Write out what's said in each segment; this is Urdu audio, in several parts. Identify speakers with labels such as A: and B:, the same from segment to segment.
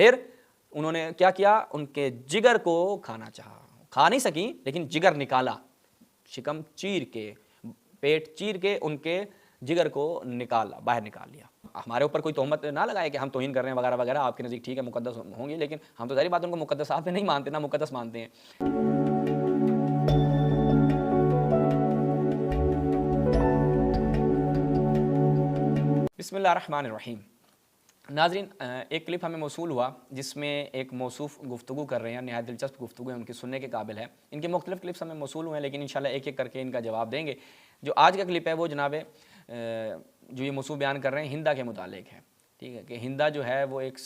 A: پھر انہوں نے کیا کیا، ان کے جگر کو کھانا چاہا، کھا نہیں سکیں لیکن جگر نکالا، شکم چیر کے، پیٹ چیر کے ان کے جگر کو نکالا، باہر نکال لیا۔ ہمارے اوپر کوئی تہمت نہ لگائے کہ ہم توہین کر رہے ہیں وغیرہ وغیرہ، آپ کے نزدیک ٹھیک ہے مقدس ہوں گی، لیکن ہم تو ظاہری بات ان کو مقدس آپ نہیں مانتے، نہ مقدس مانتے ہیں۔ بسم اللہ الرحمن الرحیم۔ ناظرین، ایک کلپ ہمیں موصول ہوا جس میں ایک موصوف گفتگو کر رہے ہیں، نہایت دلچسپ گفتگو ہے، ان کی سننے کے قابل ہے۔ ان کے مختلف کلپس ہمیں موصول ہوئے ہیں لیکن انشاءاللہ ایک ایک کر کے ان کا جواب دیں گے۔ جو آج کا کلپ ہے وہ جناب جو یہ موصوف بیان کر رہے ہیں ہندا کے متعلق ہے، ٹھیک ہے، کہ ہندا جو ہے وہ ایک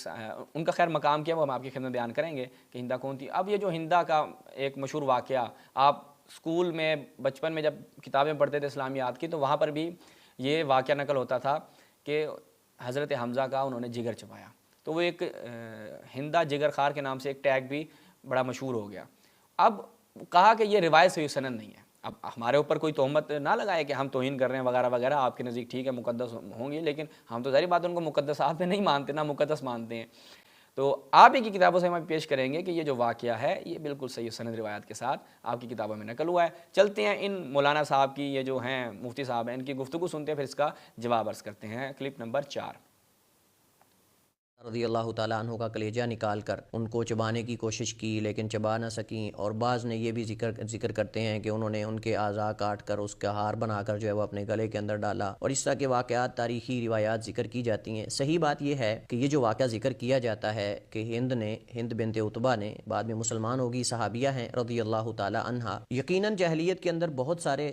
A: ان کا خیر مقام کیا وہ ہم آپ کی خدمت بیان کریں گے کہ ہندا کون تھی۔ اب یہ جو ہندا کا ایک مشہور واقعہ، آپ اسکول میں بچپن میں جب کتابیں پڑھتے تھے اسلامیات کی تو وہاں پر بھی یہ واقعہ نقل ہوتا تھا کہ حضرت حمزہ کا انہوں نے جگر چبایا، تو وہ ایک ہندا جگر خار کے نام سے ایک ٹیگ بھی بڑا مشہور ہو گیا۔ اب کہا کہ یہ روایت صحیح سند نہیں ہے، اب ہمارے اوپر کوئی تہمت نہ لگائے کہ ہم توہین کر رہے ہیں وغیرہ وغیرہ، آپ کے نزدیک ٹھیک ہے مقدس ہوں گی، لیکن ہم تو ظاہری بات ان کو مقدس آپ نہیں مانتے، نہ مقدس مانتے ہیں۔ تو آپ ہی کی کتابوں سے ہم پیش کریں گے کہ یہ جو واقعہ ہے یہ بالکل صحیح سند روایت کے ساتھ آپ کی کتابوں میں نقل ہوا ہے۔ چلتے ہیں ان مولانا صاحب کی، یہ جو ہیں مفتی صاحب ہیں، ان کی گفتگو سنتے ہیں، پھر اس کا جواب عرض کرتے ہیں۔ Clip number 4۔
B: رضی اللہ تعالیٰ عنہ کا کلیجہ نکال کر ان کو چبانے کی کوشش کی لیکن چبا نہ سکیں، اور بعض نے یہ بھی ذکر کرتے ہیں کہ انہوں نے ان کے اعضاء کاٹ کر اس کا ہار بنا کر جو ہے وہ اپنے گلے کے اندر ڈالا، اور اس طرح کے واقعات تاریخی روایات ذکر کی جاتی ہیں۔ صحیح بات یہ ہے کہ یہ جو واقعہ ذکر کیا جاتا ہے کہ ہند بنت عتبہ نے بعد میں مسلمان ہوگی، صحابیہ ہیں رضی اللہ تعالیٰ عنہا، یقیناً جاہلیت کے اندر بہت سارے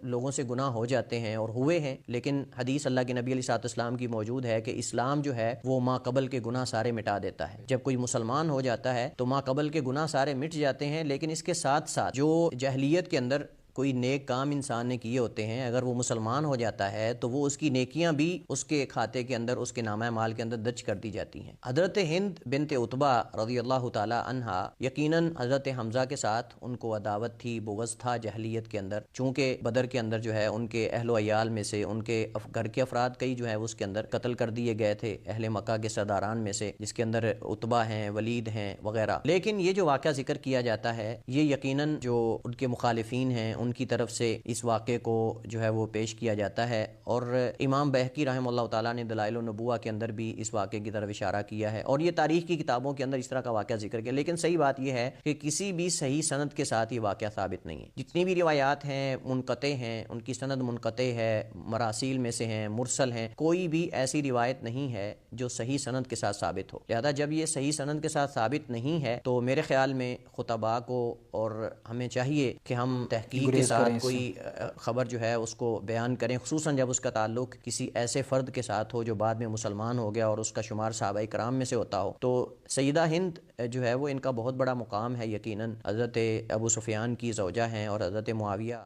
B: لوگوں سے گناہ ہو جاتے ہیں اور ہوئے ہیں، لیکن حدیث اللہ کے نبی علیہ الصلوۃ والسلام کی موجود ہے کہ اسلام جو ہے وہ ما قبل کے گناہ سارے مٹا دیتا ہے۔ جب کوئی مسلمان ہو جاتا ہے تو ما قبل کے گناہ سارے مٹ جاتے ہیں، لیکن اس کے ساتھ ساتھ جو جاہلیت کے اندر کوئی نیک کام انسان نے کیے ہوتے ہیں، اگر وہ مسلمان ہو جاتا ہے تو وہ اس کی نیکیاں بھی اس کے کھاتے کے اندر، اس کے نامہ مال کے اندر درج کر دی جاتی ہیں۔ حضرت ہند بنت عتبہ رضی اللہ تعالی عنہا، یقیناً حضرت حمزہ کے ساتھ ان کو عداوت تھی، بغض تھا جاہلیت کے اندر، چونکہ بدر کے اندر جو ہے ان کے اہل و عیال میں سے ان کے گھر کے افراد کئی جو ہے اس کے اندر قتل کر دیے گئے تھے، اہل مکہ کے سرداران میں سے، جس کے اندر عتبہ ہیں، ولید ہیں وغیرہ۔ لیکن یہ جو واقعہ ذکر کیا جاتا ہے یہ یقیناً جو ان کے مخالفین ہیں ان کی طرف سے اس واقعے کو جو ہے وہ پیش کیا جاتا ہے، اور امام بہقی رحمہ اللہ تعالیٰ نے دلائل النبوہ کے اندر بھی اس واقعے کی طرف اشارہ کیا ہے، اور یہ تاریخ کی کتابوں کے اندر اس طرح کا واقعہ ذکر کیا۔ لیکن صحیح بات یہ ہے کہ کسی بھی صحیح سند کے ساتھ یہ واقعہ ثابت نہیں ہے۔ جتنی بھی روایات ہیں منقطع ہیں، ان کی سند منقطع ہے، مراسیل میں سے ہیں، مرسل ہیں، کوئی بھی ایسی روایت نہیں ہے جو صحیح سند کے ساتھ ثابت ہو۔ لہذا جب یہ صحیح سند کے ساتھ ثابت نہیں ہے تو میرے خیال میں خطباء کو اور ہمیں چاہیے کہ ہم تحقیق کے ساتھ کوئی خبر جو ہے اس کو بیان کریں، خصوصاً جب اس کا تعلق کسی ایسے فرد کے ساتھ ہو جو بعد میں مسلمان ہو گیا اور اس کا شمار صحابہ کرام میں سے ہوتا ہو۔ تو سیدہ ہند جو ہے وہ ان کا بہت بڑا مقام ہے، یقیناً حضرت ابو سفیان کی زوجہ ہیں اور حضرت معاویہ۔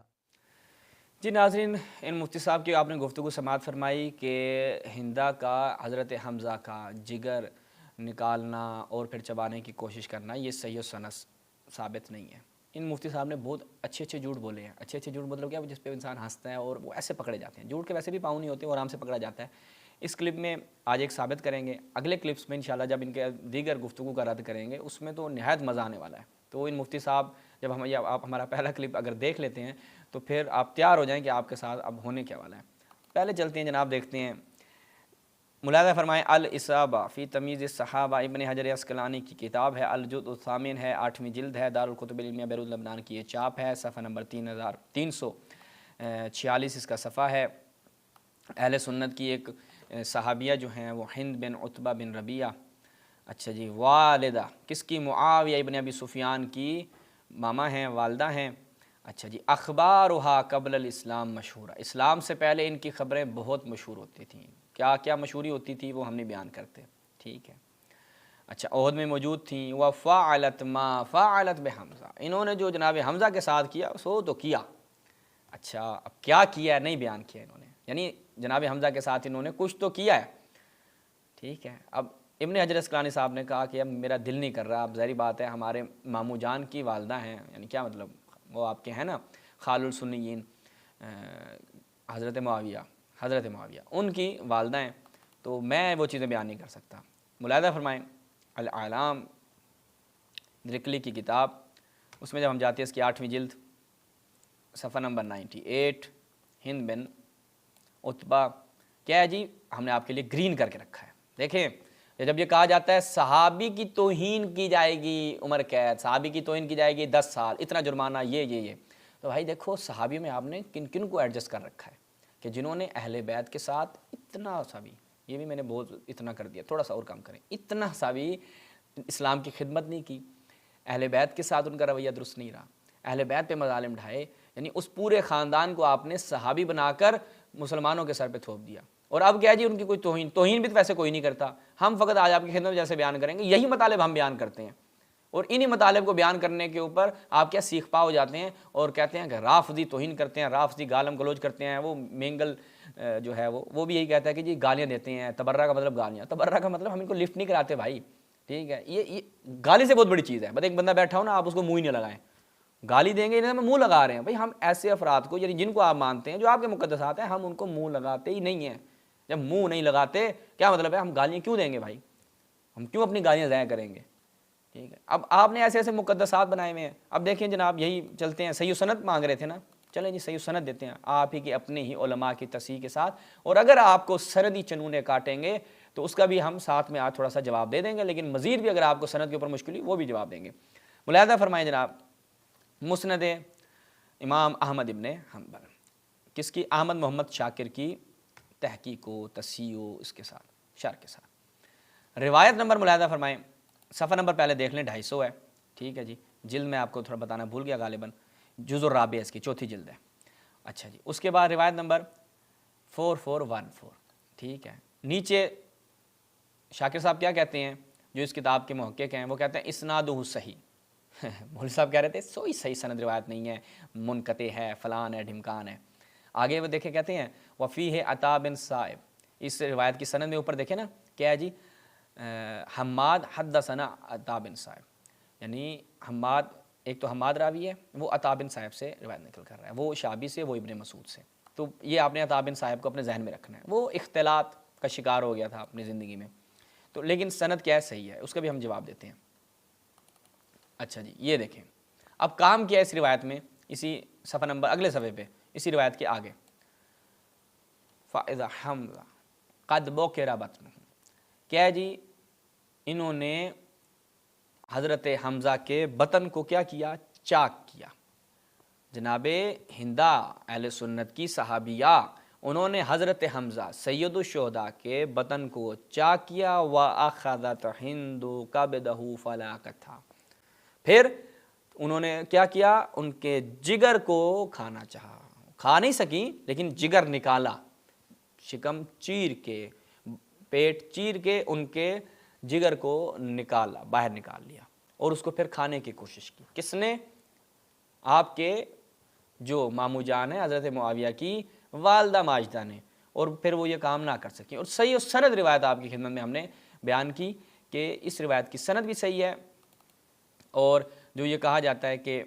A: جی ناظرین، ان مفتی صاحب کی آپ نے گفتگو سماعت فرمائی کہ ہندا کا حضرت حمزہ کا جگر نکالنا اور پھر چبانے کی کوشش کرنا یہ صحیح و سند ثابت نہیں ہے۔ ان مفتی صاحب نے بہت اچھے جھوٹ بولے ہیں۔ اچھے جھوٹ مطلب کیا، جس پہ انسان ہنستا ہے اور وہ ایسے پکڑے جاتے ہیں۔ جھوٹ کے ویسے بھی پاؤں نہیں ہوتے، وہ آرام سے پکڑا جاتا ہے۔ اس کلپ میں آج ایک ثابت کریں گے، اگلے کلپس میں انشاءاللہ جب ان کے دیگر گفتگو کا رد کریں گے اس میں تو نہایت مزہ آنے والا ہے۔ تو ان مفتی صاحب جب آپ ہمارا پہلا کلپ اگر دیکھ لیتے ہیں تو پھر آپ تیار ہو جائیں کہ آپ کے ساتھ اب ہونے کیا والا ہے۔ پہلے چلتے ہیں جناب، دیکھتے ہیں۔ ملاحظہ فرمائیں، الاصابہ فی تمیز الصحابہ، ابن حجر عسقلانی کی کتاب ہے، الجزء الثامن ہے، 8ویں جلد ہے، دارالکتب العلمیہ بیروت لبنان کی یہ چاپ ہے، صفحہ نمبر 3346 اس کا صفحہ ہے۔ اہل سنت کی ایک صحابیہ جو ہیں وہ ہند بن عتبہ بن ربیعہ، اچھا جی، والدہ کس کی؟ معاویہ ابن ابی سفیان کی ماما ہیں، والدہ ہیں، اچھا جی۔ اخبارها قبل الاسلام مشہورہ، اسلام سے پہلے ان کی خبریں بہت مشہور ہوتی تھیں۔ کیا کیا مشہوری ہوتی تھی وہ ہم نہیں بیان کرتے، ٹھیک ہے۔ اچھا، عہد میں موجود تھیں۔ وفعلت ما فعلت بحمزہ، انہوں نے جو جناب حمزہ کے ساتھ کیا سو تو کیا۔ اچھا، اب کیا کیا ہے نہیں بیان کیا انہوں نے، یعنی جناب حمزہ کے ساتھ انہوں نے کچھ تو کیا ہے، ٹھیک ہے۔ اب ابن حجر عسقلانی صاحب نے کہا کہ اب میرا دل نہیں کر رہا، اب ظاہری بات ہے ہمارے ماموں جان کی والدہ ہیں، یعنی کیا مطلب وہ آپ کے ہیں نا خال السنیین، حضرت معاویہ ان کی والدہ ہیں، تو میں وہ چیزیں بیان نہیں کر سکتا۔ ملاحظہ فرمائیں العلام درکلی کی کتاب، اس میں جب ہم جاتے ہیں اس کی 8ویں جلد صفحہ نمبر 98، ہند بن عتبہ، کیا ہے جی ہم نے آپ کے لیے گرین کر کے رکھا ہے. دیکھیں جب یہ کہا جاتا ہے صحابی کی توہین کی جائے گی عمر قید، صحابی کی توہین کی جائے گی 10 سال، اتنا جرمانہ، یہ تو بھائی دیکھو صحابی میں آپ نے کن کن کو ایڈجسٹ کر رکھا ہے کہ جنہوں نے اہل بیت کے ساتھ اتنا سا بھی، یہ بھی میں نے بہت اتنا کر دیا، تھوڑا سا اور کم کریں، اتنا سا بھی اسلام کی خدمت نہیں کی، اہل بیت کے ساتھ ان کا رویہ درست نہیں رہا، اہل بیت پہ مظالم ڈھائے، یعنی اس پورے خاندان کو آپ نے صحابی بنا کر مسلمانوں کے سر پہ تھوپ دیا. اور اب کیا جی ان کی کوئی توہین بھی تو ویسے کوئی نہیں کرتا، ہم فقط آج آپ کی خدمت جیسے بیان کریں گے یہی مطالب ہم بیان کرتے ہیں، اور انہی مطالب کو بیان کرنے کے اوپر آپ کیا سیخ پا ہو جاتے ہیں اور کہتے ہیں کہ رافضی توہین کرتے ہیں، رافضی گالم گلوچ کرتے ہیں. وہ مینگل جو ہے وہ بھی یہی کہتا ہے کہ جی گالیاں دیتے ہیں، تبرہ کا مطلب گالیاں، تبرہ کا مطلب ہم ان کو لفٹ نہیں کراتے بھائی، ٹھیک ہے. یہ گالی سے بہت بڑی چیز ہے، بس ایک بندہ بیٹھا ہو نا آپ اس کو منہ ہی نہیں لگائیں، گالی دیں گے انہیں منہ لگا رہے ہیں. بھائی ہم ایسے افراد کو یعنی جن کو آپ مانتے ہیں جو آپ کے مقدسات ہیں، ہم ان کو منہ لگاتے ہی نہیں ہیں. جب منہ نہیں لگاتے کیا مطلب ہے ہم گالیاں کیوں دیں گے بھائی، ہم کیوں اپنی گالیاں ضائع کریں گے، ٹھیک ہے. اب آپ نے ایسے ایسے مقدسات بنائے ہوئے ہیں. اب دیکھیں جناب یہی چلتے ہیں، صحیح سند مانگ رہے تھے نا، چلیں جی صحیح سند دیتے ہیں آپ ہی کے اپنے ہی علماء کی تصحیح کے ساتھ، اور اگر آپ کو سندی چنونے کاٹیں گے تو اس کا بھی ہم ساتھ میں آج تھوڑا سا جواب دے دیں گے، لیکن مزید بھی اگر آپ کو سند کے اوپر مشکل ہوئی وہ بھی جواب دیں گے. ملاحظہ فرمائیں جناب، مسند امام احمد ابن حنبل، کس کی؟ احمد محمد شاکر کی تحقیق و تصحیح و اس کے ساتھ شرح کے ساتھ. روایت نمبر ملاحظہ فرمائیں، صفحہ نمبر پہلے دیکھ لیں 250 ہے، ٹھیک ہے جی. جلد میں آپ کو تھوڑا بتانا بھول گیا غالباً، جزء الرابع اس کی 4تھی جلد ہے. اچھا جی، اس کے بعد روایت نمبر 4414، ٹھیک ہے. نیچے شاکر صاحب کیا کہتے ہیں جو اس کتاب کے محقق ہیں، وہ کہتے ہیں اسنادہ صحیح. مولوی صاحب کہہ رہے تھے صحیح سند روایت نہیں ہے، منقطع ہے، فلان ہے، ڈھمکان ہے. آگے وہ دیکھیں کہتے ہیں وفیہ عطا بن صائب، اس روایت کی سند میں اوپر دیکھیں نا کیا ہے جی، حماد حدثنا عطا بن صائب، یعنی حماد، ایک تو حماد راوی ہے وہ عطا بن صائب سے روایت نقل کر رہا ہے، وہ شعبی سے، وہ ابن مسعود سے. تو یہ آپ نے عطا بن صائب کو اپنے ذہن میں رکھنا ہے، وہ اختلاط کا شکار ہو گیا تھا اپنی زندگی میں. تو لیکن سند کیا ہے؟ صحیح ہے، اس کا بھی ہم جواب دیتے ہیں. اچھا جی، یہ دیکھیں اب کام کیا ہے اس روایت میں، اسی صفحہ نمبر اگلے صفحے پہ اسی روایت کے آگے، فَإِذَا حَمْزَ قَدْ بُكِرَ بَطْنُهُ، کیا ہے جی انہوں نے حضرت حمزہ کے بطن کو کیا کیا؟ چاک کیا. جناب ہندا اہل سنت کی صحابیہ، انہوں نے حضرت حمزہ سید الشہداء کے بطن کو چاک کیا. وَأَخَذَتْ هِنْدُ كَبْدَهُ فَلَاقَتْهَا، پھر انہوں نے کیا کیا؟ ان کے جگر کو کھانا چاہا، کھا نہیں سکیں لیکن جگر نکالا، شکم چیر کے، پیٹ چیر کے ان کے جگر کو نکالا، باہر نکال لیا، اور اس کو پھر کھانے کی کوشش کی. کس نے؟ آپ کے جو مامو جان ہے حضرت معاویہ کی والدہ ماجدہ نے، اور پھر وہ یہ کام نہ کر سکیں. اور صحیح و سند روایت آپ کی خدمت میں ہم نے بیان کی کہ اس روایت کی سند بھی صحیح ہے. اور جو یہ کہا جاتا ہے کہ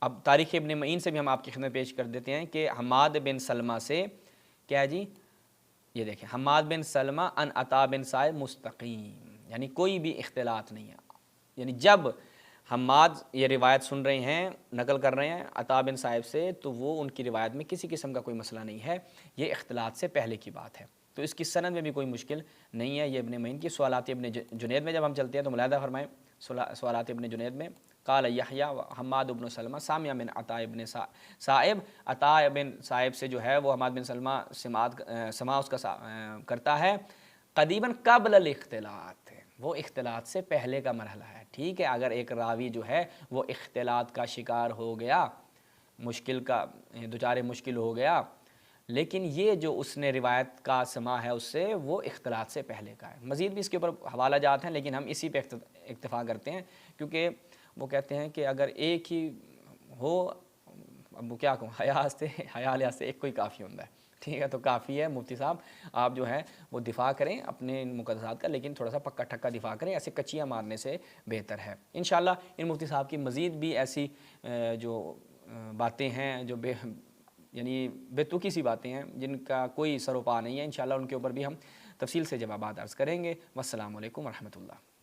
A: اب تاریخ ابن معین سے بھی ہم آپ کی خدمت پیش کر دیتے ہیں کہ حماد بن سلمہ سے کیا ہے جی، یہ دیکھیں حماد بن سلمہ ان عطا بن صائب مستقیم، یعنی کوئی بھی اختلاط نہیں ہے. یعنی جب حماد یہ روایت سن رہے ہیں، نقل کر رہے ہیں عطا بن صائب سے، تو وہ ان کی روایت میں کسی قسم کا کوئی مسئلہ نہیں ہے، یہ اختلاط سے پہلے کی بات ہے. تو اس کی سند میں بھی کوئی مشکل نہیں ہے. یہ ابن معین کی سوالات ابن جنید میں جب ہم چلتے ہیں تو ملاحظہ فرمائیں، سوالات ابن جنید میں قال یحییٰ حماد بن سلمہ سامع من عطا بن صائب، عطا بن صائب سے جو ہے وہ حماد بن سلمہ سماع اس کا کرتا ہے. قدیماً قبل الاختلاط، وہ اختلاط سے پہلے کا مرحلہ ہے. ٹھیک ہے، اگر ایک راوی جو ہے وہ اختلاط کا شکار ہو گیا، مشکل کا دچار مشکل ہو گیا، لیکن یہ جو اس نے روایت کا سماع ہے اس سے، وہ اختلاط سے پہلے کا ہے. مزید بھی اس کے اوپر حوالہ جات ہیں لیکن ہم اسی پہ اکتفا کرتے ہیں، کیونکہ وہ کہتے ہیں کہ اگر ایک ہی ہو، اب وہ کیا کہوں، حیا لحاظ سے ایک کوئی کافی ہوتا ہے. ٹھیک ہے، تو کافی ہے. مفتی صاحب آپ جو ہے وہ دفاع کریں اپنے مقدسات کا، لیکن تھوڑا سا پکا ٹھکا دفاع کریں، ایسے کچیاں مارنے سے بہتر ہے. انشاءاللہ ان مفتی صاحب کی مزید بھی ایسی جو باتیں ہیں جو یعنی بے تکی سی باتیں ہیں جن کا کوئی سر و پا نہیں ہے، انشاءاللہ ان کے اوپر بھی ہم تفصیل سے جوابات عرض کریں گے۔ والسلام علیکم ورحمۃ اللہ۔